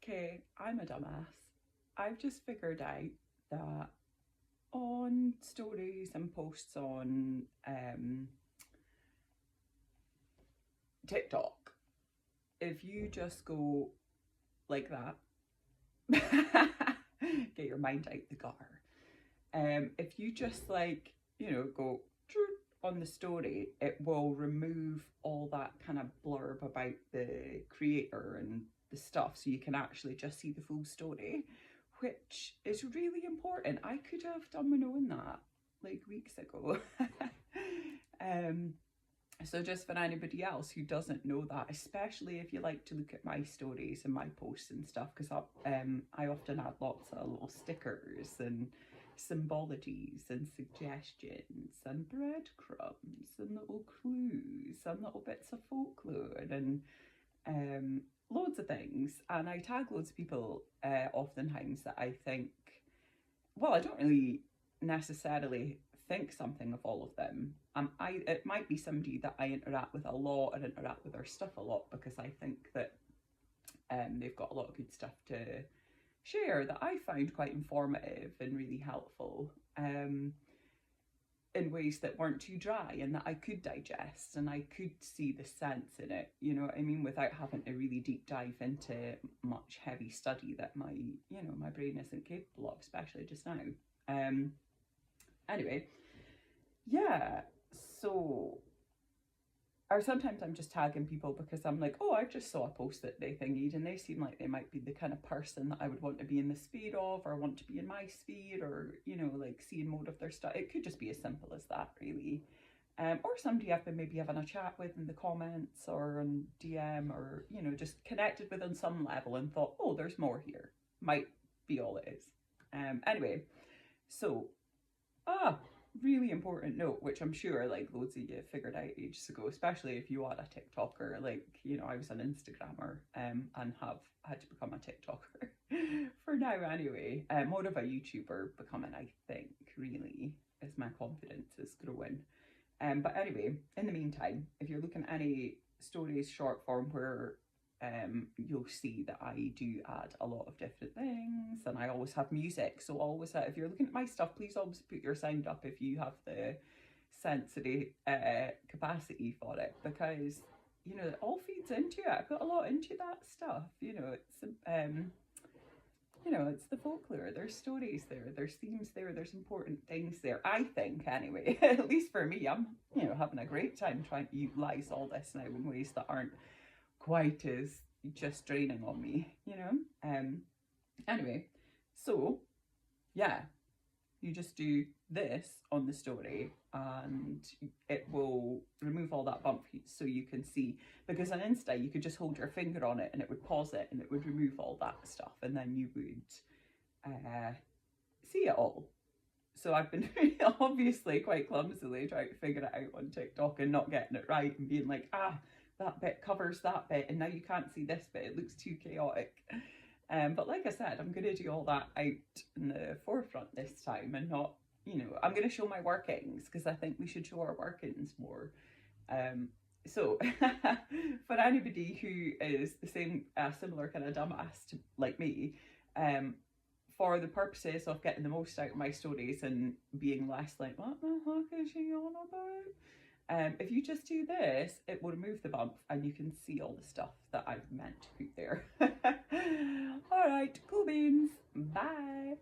Okay, I'm a dumbass. I've just figured out that on stories and posts on TikTok, if you just go like that, get your mind out the gutter. If you just go on the story, it will remove all that kind of blurb about the creator and the stuff, so you can actually just see the full story, which is really important. I could have done known that like weeks ago. So just for anybody else who doesn't know that, especially if you like to look at my stories and my posts and stuff, because I often add lots of little stickers and symbologies and suggestions and breadcrumbs and little clues and little bits of folklore and loads of things. And I tag loads of people oftentimes that I think, well, I don't really necessarily think something of all of them. It might be somebody that I interact with a lot and interact with their stuff a lot, because I think that they've got a lot of good stuff to share that I found quite informative and really helpful, in ways that weren't too dry and that I could digest and I could see the sense in it, you know what I mean, without having to really deep dive into much heavy study that my brain isn't capable of, especially just now. Anyway, yeah, so, or sometimes I'm just tagging people because I'm like, oh, I just saw a post that they thingied and they seem like they might be the kind of person that I would want to be in the sphere of, or want to be in my sphere, or, like seeing more of their stuff. It could just be as simple as that, really. Or somebody I've been maybe having a chat with in the comments or on DM, or, just connected with on some level and thought, oh, there's more here. Might be all it is. Anyway, so, really important note, which I'm sure like loads of you figured out ages ago, especially if you are a TikToker. Like, I was an Instagrammer and have had to become a TikToker for now anyway. More of a YouTuber becoming, I think, really, as my confidence is growing. But anyway, in the meantime, if you're looking at any stories short form where you'll see that I do add a lot of different things, and I always have music. So always, if you're looking at my stuff, please always put your sound up if you have the sensory capacity for it, because it all feeds into it. I put a lot into that stuff. It's the folklore. There's stories there. There's themes there. There's important things there. I think, anyway. At least for me, I'm having a great time trying to utilize all this now in ways that aren't quite as just draining on me, Anyway, so yeah, you just do this on the story and it will remove all that bump so you can see, because on Insta you could just hold your finger on it and it would pause it and it would remove all that stuff, and then you would see it all. So I've been obviously quite clumsily trying to figure it out on TikTok and not getting it right and being like, that bit covers that bit and now you can't see this bit, it looks too chaotic. But like I said, I'm going to do all that out in the forefront this time, and not, I'm going to show my workings, because I think we should show our workings more. So for anybody who is the same, similar kind of dumbass to, like me, for the purposes of getting the most out of my stories and being less like, what the heck is she on about? If you just do this, it will remove the bump and you can see all the stuff that I've meant to put there. All right, cool beans. Bye.